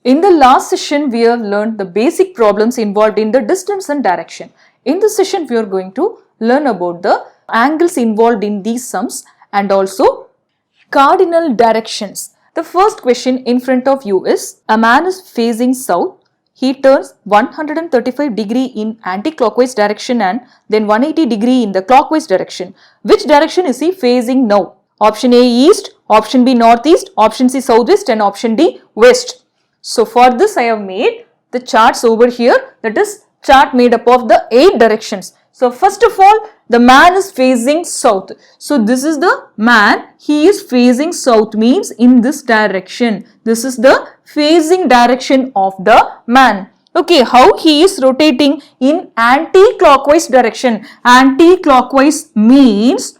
In the last session, we have learned the basic problems involved in the distance and direction. In this session, we are going to learn about the angles involved in these sums and also cardinal directions. The first question in front of you is, a man is facing south. He turns 135 degree in anti-clockwise direction and then 180 degree in the clockwise direction. Which direction is he facing now? Option A east, option B northeast, option C southwest and option D west. So for this I have made the charts over here, that is chart made up of the 8 directions. So first of all, the man is facing south. So this is the man, he is facing south means in this direction. This is the facing direction of the man. Okay, how he is rotating in anti-clockwise direction. Anti-clockwise means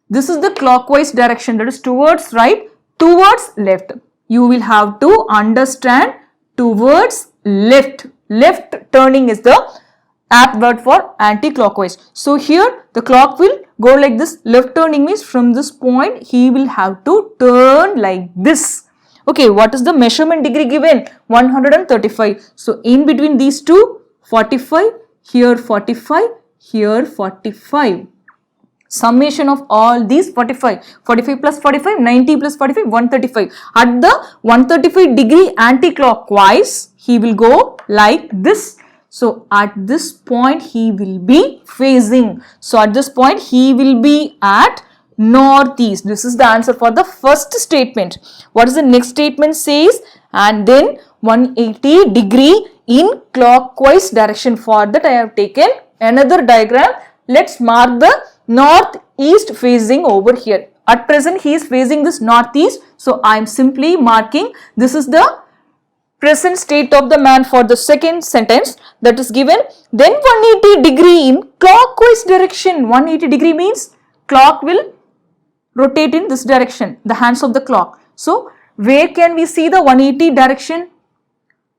this is the clockwise direction, that is towards right, towards left. You will have to understand towards left. Left turning is the apt word for anti-clockwise. So here the clock will go like this. Left turning means from this point he will have to turn like this. Okay, what is the measurement degree given? 135. So in between these two, 45, here 45, here 45. Summation of all these 45 plus 45, 90 plus 45, 135. At the 135 degree anti-clockwise, he will go like this. So at this point, he will be facing. So at this point, he will be at northeast. This is the answer for the first statement. What is the next statement says? And then 180 degree in clockwise direction. For that, I have taken another diagram. Let's mark the northeast facing over here. At present, he is facing this northeast. So I am simply marking this is the present state of the man for the second sentence that is given. Then 180 degree in clockwise direction. 180 degree means clock will rotate in this direction, the hands of the clock. So where can we see the 180 direction?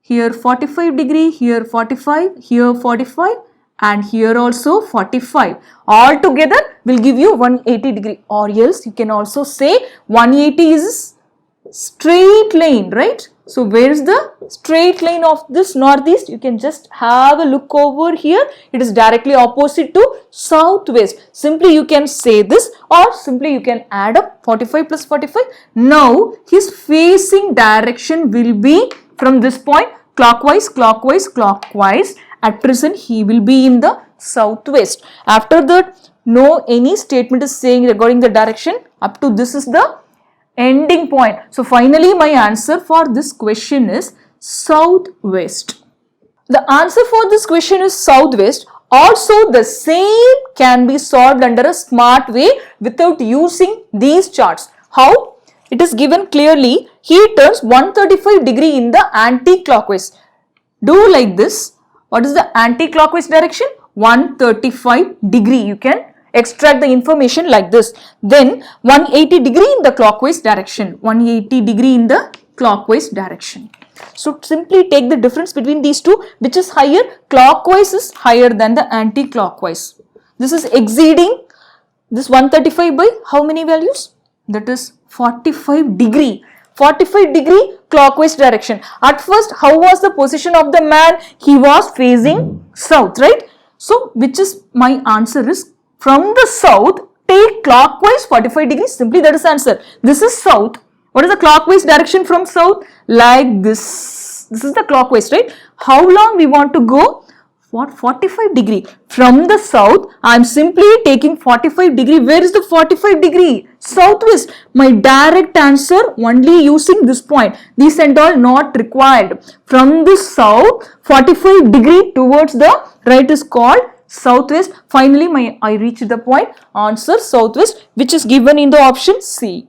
Here 45 degree, here 45, here 45 and here also 45. All together will give you 180 degree, or else you can also say 180 is straight line, right? So where is the straight line of this northeast? You can just have a look over here. It is directly opposite to southwest. Simply you can say this, or simply you can add up 45 plus 45. Now his facing direction will be from this point clockwise, clockwise, clockwise. At present he will be in the southwest. After that, no any statement is saying regarding the direction. Up to this is the ending point. So finally my answer for this question is southwest. The answer for this question is southwest. Also the same can be solved under a smart way without using these charts. How? It is given clearly. He turns 135 degree in the anti-clockwise. Do like this. What is the anti-clockwise direction? 135 degree. You can extract the information like this. Then 180 degree in the clockwise direction. 180 degree in the clockwise direction. So simply take the difference between these two. Which is higher? Clockwise is higher than the anti-clockwise. This is exceeding this 135 by how many values? That is 45 degree. 45 degree clockwise direction. At first, how was the position of the man? He was facing south, right? So, which is my answer is from the south, take clockwise 45 degrees. Simply that is the answer. This is south. What is the clockwise direction from south? Like this. This is the clockwise, right? How long we want to go? What? 45 degree. From the south, I am simply taking 45 degree. Where is the 45 degree? Southwest. My direct answer only using this point. These and all not required. From the south, 45 degree towards the right is called southwest. Finally, I reached the point. Answer southwest, which is given in the option C.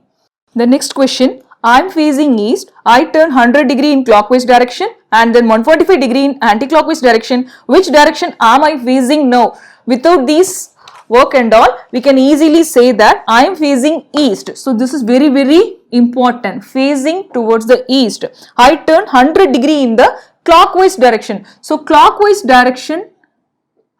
The next question. I am facing east. I turn 100 degree in clockwise direction and then 145 degree in anti-clockwise direction. Which direction am I facing now? Without these work and all, we can easily say that I am facing east. So this is very, very important. Facing towards the east. I turn 100 degree in the clockwise direction. So clockwise direction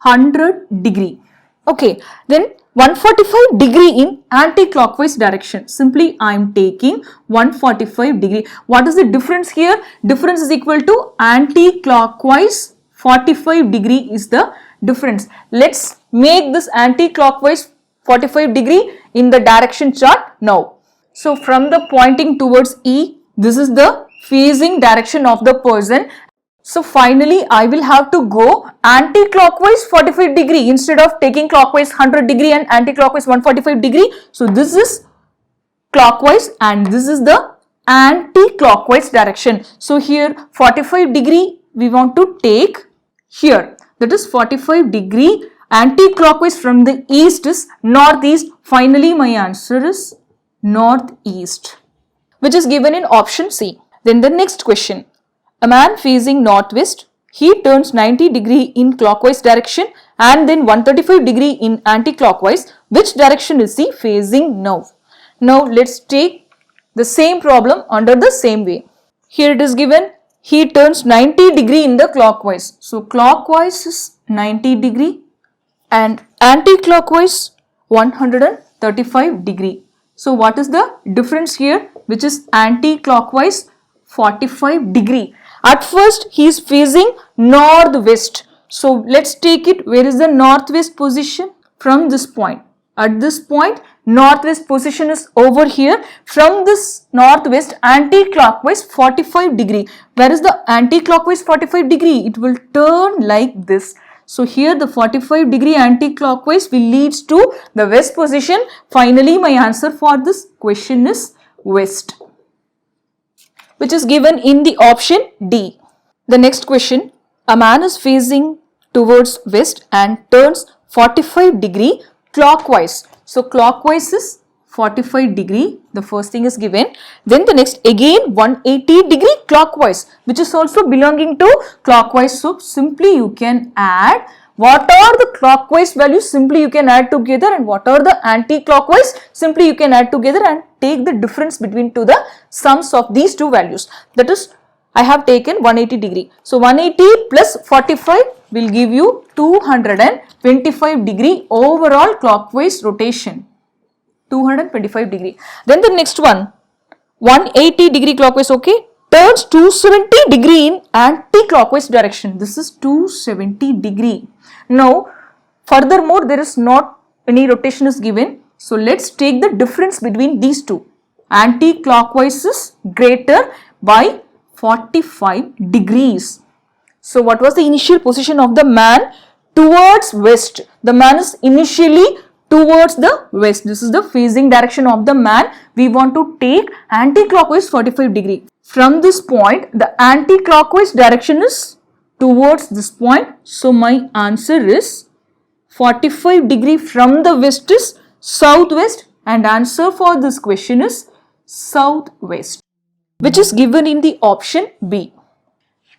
100 degree. Okay, then 145 degree in anti-clockwise direction. Simply I am taking 145 degree. What is the difference here? Difference is equal to anti-clockwise 45 degree is the difference. Let's make this anti-clockwise 45 degree in the direction chart now. So from the pointing towards E, this is the facing direction of the person. So finally I will have to go anti-clockwise 45 degree instead of taking clockwise 100 degree and anti-clockwise 145 degree. So this is clockwise and this is the anti-clockwise direction. So here 45 degree we want to take here. That is 45 degree anti-clockwise from the east is northeast. Finally my answer is northeast, which is given in option C. Then the next question. A man facing northwest, he turns 90 degree in clockwise direction and then 135 degree in anti-clockwise. Which direction is he facing now? Now let's take the same problem under the same way. Here it is given, he turns 90 degree in the clockwise. So clockwise is 90 degree and anti-clockwise 135 degree. So what is the difference here, which is anti-clockwise 45 degree. At first he is facing northwest. So let's take it, where is the northwest position? From this point. At this point northwest position is over here. From this northwest anti-clockwise 45 degree. Where is the anti-clockwise 45 degree? It will turn like this. So here the 45 degree anti-clockwise will leads to the west position. Finally my answer for this question is west, which is given in the option D. The next question, a man is facing towards west and turns 45 degree clockwise. So clockwise is 45 degree, the first thing is given. Then the next again 180 degree clockwise, which is also belonging to clockwise. So simply you can add what are the clockwise values, simply you can add together, and what are the anti-clockwise, simply you can add together and take the difference between the sums of these two values. That is, I have taken 180 degree. So 180 plus 45 will give you 225 degree overall clockwise rotation. 225 degree. Then the next one, 180 degree clockwise, okay, turns 270 degree in anti-clockwise direction. This is 270 degree. Now, furthermore, there is not any rotation is given. So let's take the difference between these two. Anti-clockwise is greater by 45 degrees. So what was the initial position of the man? Towards west. The man is initially towards the west. This is the facing direction of the man. We want to take anti-clockwise 45 degree. From this point, the anti-clockwise direction is towards this point. So my answer is 45 degree from the west is southwest, and answer for this question is southwest, which is given in the option B.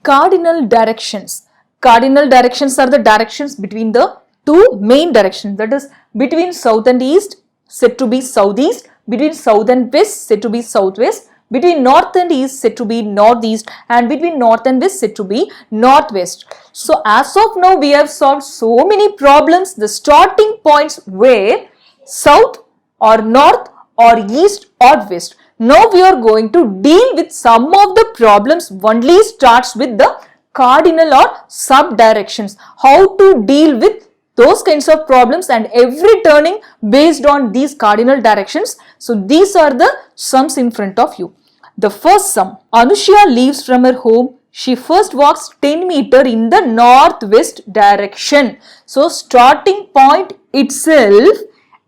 Cardinal directions. Cardinal directions are the directions between the two main directions, that is between south and east said to be southeast, between south and west said to be southwest, between north and east said to be northeast, and between north and west said to be northwest. So as of now we have solved so many problems. The starting points were south or north or east or west. Now we are going to deal with some of the problems only starts with the cardinal or sub directions. How to deal with those kinds of problems and every turning based on these cardinal directions. So these are the sums in front of you. The first sum, Anushya leaves from her home. She first walks 10 meter in the northwest direction. So starting point itself,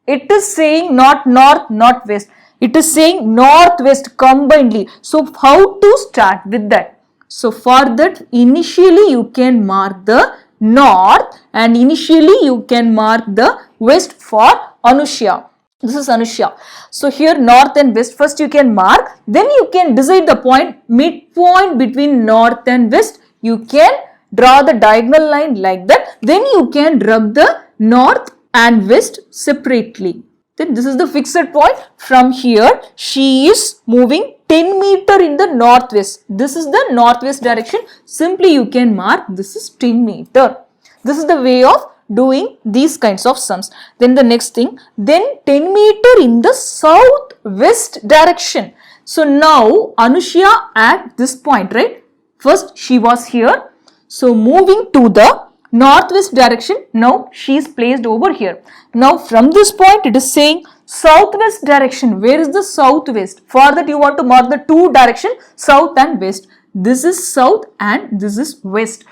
it is saying not north, not west. It is saying northwest combinedly. So how to start with that? So for that, initially you can mark the north and initially you can mark the west for Anushya. This is Anushya. So here north and west first you can mark. Then you can decide the point, midpoint between north and west. You can draw the diagonal line like that. Then you can rub the north and west separately. Then this is the fixed point. From here she is moving 10 meter in the northwest. This is the northwest direction. Simply you can mark this is 10 meter. This is the way of doing these kinds of sums. Then the next thing, then 10 meter in the southwest direction. So now Anushya at this point, right? First she was here. So moving to the northwest direction, now she is placed over here. Now from this point it is saying southwest direction. Where is the southwest? For that you want to mark the two direction, south and west. This is south and this is west.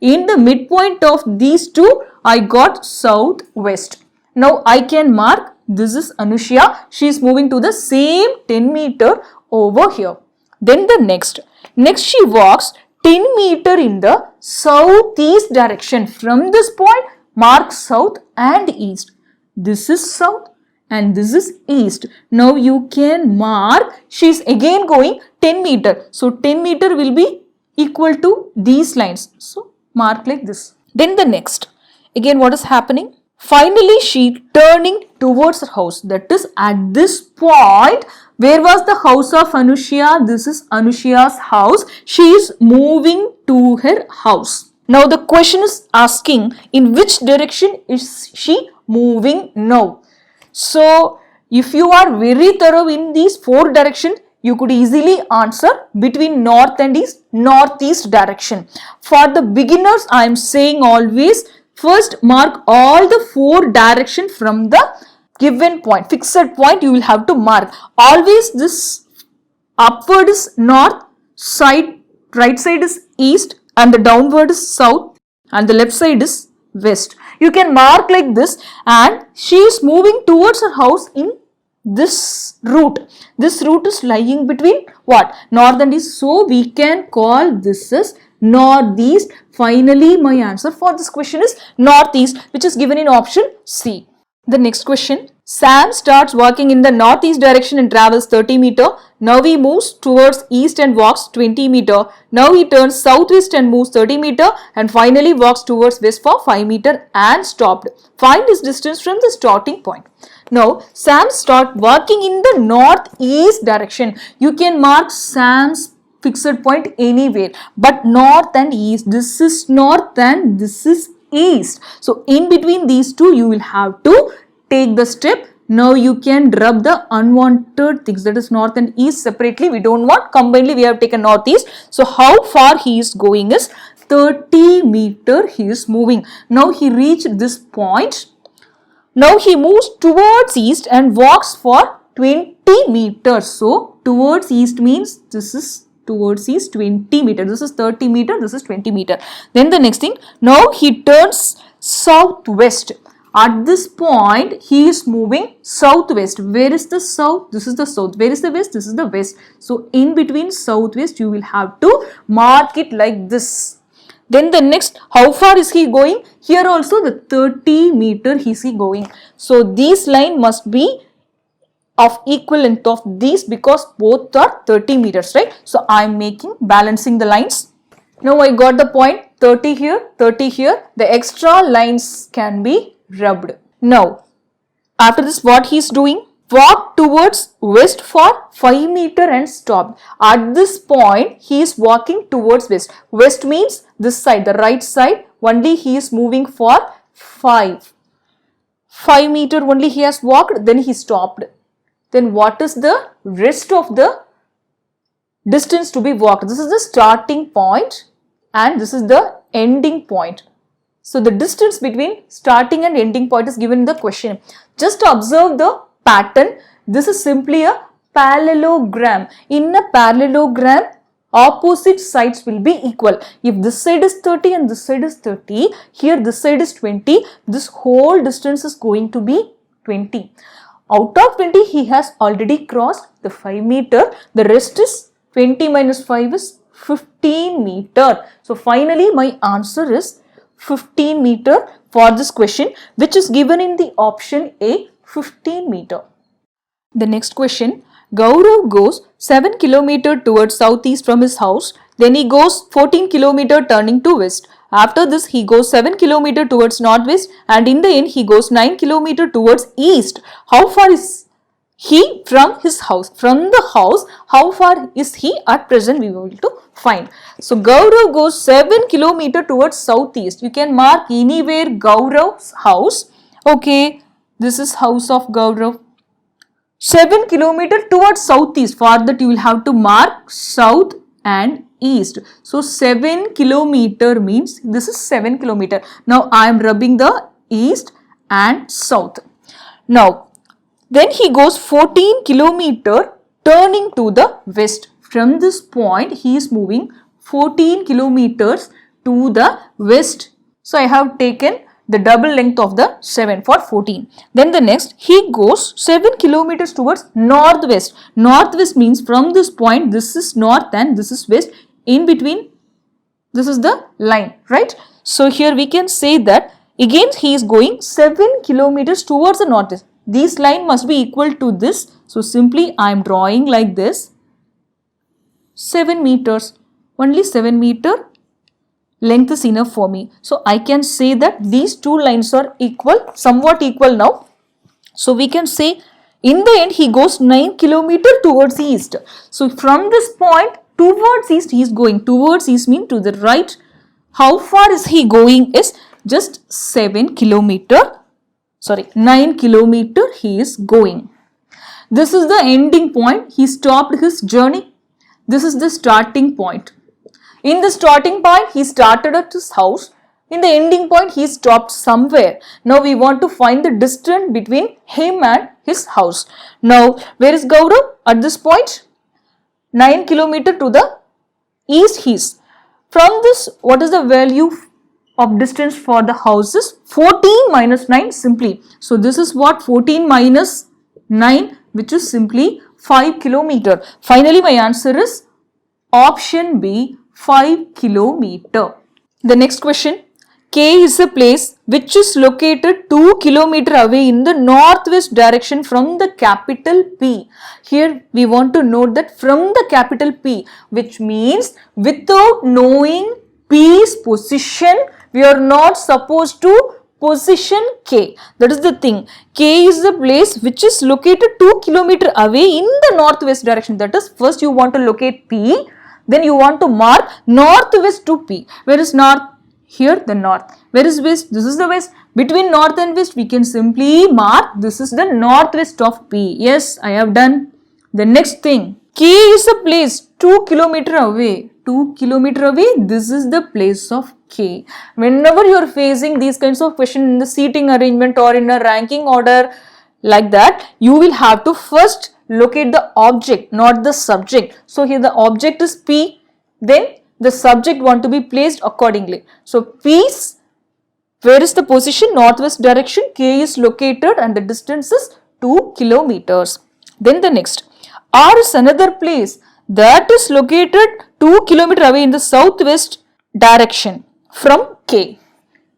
In the midpoint of these two, I got southwest. Now I can mark this is Anushya. She is moving to the same 10 meter over here. Then the next she walks 10 meter in the southeast direction. From this point, mark south and east. This is south and this is east. Now you can mark, she is again going 10 meter. So 10 meter will be equal to these lines. So mark like this. Then the next, again what is happening? Finally she turning towards her house. That is at this point, where was the house of Anushya? This is Anushya's house. She is moving to her house. Now the question is asking, in which direction is she moving now? So if you are very thorough in these four directions, you could easily answer between north and east, northeast direction. For the beginners, I am saying always first mark all the four directions from the given point, fixed point you will have to mark. Always this upward is north, side, right side is east and the downward is south and the left side is west. You can mark like this and she is moving towards her house in this route. This route is lying between what? North and east. So we can call this as northeast. Finally, my answer for this question is northeast, which is given in option C. The next question, Sam starts walking in the northeast direction and travels 30 meter. Now he moves towards east and walks 20 meter. Now he turns southwest and moves 30 meter and finally walks towards west for 5 meter and stopped. Find his distance from the starting point. Now Sam starts walking in the northeast direction. You can mark Sam's fixed point anywhere, but north and east, this is north and this is east. So in between these two you will have to take the step. Now you can rub the unwanted things, that is north and east separately. We don't want, combinedly we have taken northeast. So how far he is going is 30 meter he is moving. Now he reached this point. Now he moves towards east and walks for 20 meters. So towards east means this is towards east 20 meter. This is 30 meter. This is 20 meter. Then the next thing, now he turns southwest. At this point, he is moving southwest. Where is the south? This is the south. Where is the west? This is the west. So in between southwest, you will have to mark it like this. Then the next, how far is he going? Here also the 30 meter is he going. So this line must be of equal length of these because both are 30 meters, right? So I am balancing the lines. Now I got the point 30 here, 30 here. The extra lines can be rubbed. Now after this what he is doing? Walk towards west for 5 meter and stop. At this point he is walking towards west. West means this side, the right side. Only he is moving for 5 meter only he has walked, then he stopped. Then what is the rest of the distance to be walked? This is the starting point and this is the ending point. So the distance between starting and ending point is given in the question. Just observe the pattern. This is simply a parallelogram. In a parallelogram, opposite sides will be equal. If this side is 30 and this side is 30, here this side is 20, this whole distance is going to be 20. Out of 20, he has already crossed the 5 meter. The rest is 20 minus 5 is 15 meter. So finally, my answer is 15 meter for this question, which is given in the option A, 15 meter. The next question, Gaurav goes 7 km towards southeast from his house. Then he goes 14 km turning to west. After this, he goes 7 km towards northwest and in the end, he goes 9 km towards east. How far is He from his house. From the house, how far is he at present? We will to find. So Gaurav goes 7 kilometer towards southeast. You can mark anywhere Gaurav's house. Okay, this is house of Gaurav. 7 kilometer towards southeast. For that you will have to mark south and east. So 7 kilometer means this is 7 kilometer. Now I am rubbing the east and south. Now then he goes 14 kilometer turning to the west. From this point he is moving 14 kilometers to the west. So I have taken the double length of the 7 for 14. Then the next, he goes 7 kilometers towards northwest. Northwest means from this point, this is north and this is west. In between, this is the line, right? So here we can say that again he is going 7 kilometers towards the northwest. This line must be equal to this. So simply I am drawing like this. 7 meters. Only 7 meter length is enough for me. So I can say that these two lines are equal, somewhat equal now. So we can say in the end he goes 9 kilometer towards east. So from this point towards east he is going. Towards east means to the right. How far is he going is just 9 kilometer he is going. This is the ending point. He stopped his journey. This is the starting point. In the starting point, he started at his house. In the ending point, he stopped somewhere. Now we want to find the distance between him and his house. Now, where is Gaurav? At this point, 9 kilometer to the east he is. From this, what is the value of distance for the houses? 14 minus 9 simply. So this is what 14 minus 9, which is simply 5 kilometer. Finally, my answer is option B, 5 kilometer. The next question, K is a place which is located 2 kilometer away in the northwest direction from the capital P. Here we want to note that from the capital P, which means without knowing P's position, we are not supposed to position K. That is the thing. K is the place which is located 2 kilometer away in the northwest direction. That is, first you want to locate P. Then you want to mark northwest to P. Where is north? Here the north. Where is west? This is the west. Between north and west we can simply mark this is the northwest of P. Yes, I have done. The next thing, K is a place 2 kilometer away. 2 kilometer away, this is the place of K. Whenever you are facing these kinds of questions in the seating arrangement or in a ranking order like that, you will have to first locate the object, not the subject. So here the object is P, then the subject want to be placed accordingly. So P's, where is the position? Northwest direction. K is located and the distance is 2 kilometers. Then the next, R is another place that is located 2 kilometers away in the southwest direction from K.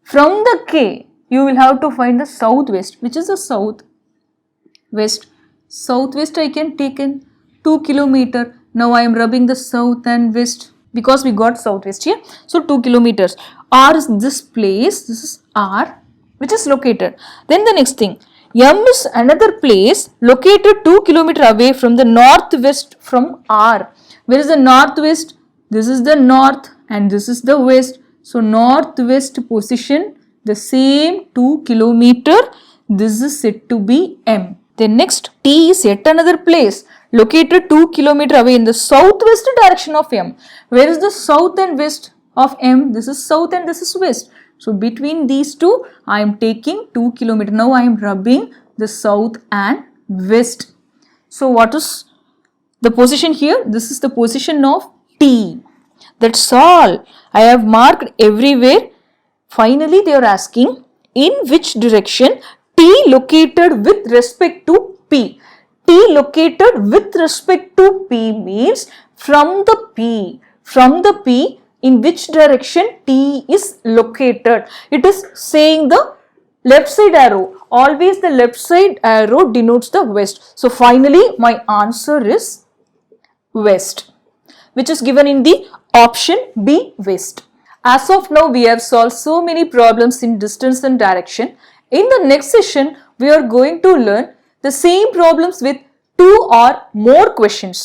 From the K, you will have to find the southwest, which is the southwest. Southwest I can take in 2 kilometer. Now I am rubbing the south and west because we got southwest here. So 2 kilometers. R is this place. This is R, which is located. Then the next thing, M is another place located 2 kilometers away from the northwest from R. Where is the northwest? This is the north and this is the west. So northwest position, the same 2 kilometer. This is said to be M. Then next, T is yet another place located 2 kilometers away in the southwest direction of M. Where is the south and west of M? This is south and this is west. So between these two, I am taking 2 kilometers. Now I am rubbing the south and west. So what is the position here? This is the position of T. That's all. I have marked everywhere. Finally, they are asking in which direction T located with respect to P. T located with respect to P means from the P. From the P, in which direction T is located. It is saying the left side arrow. Always the left side arrow denotes the west. So finally, my answer is west, which is given in the option B, west. As of now, we have solved so many problems in distance and direction. In the next session, we are going to learn the same problems with 2 or more questions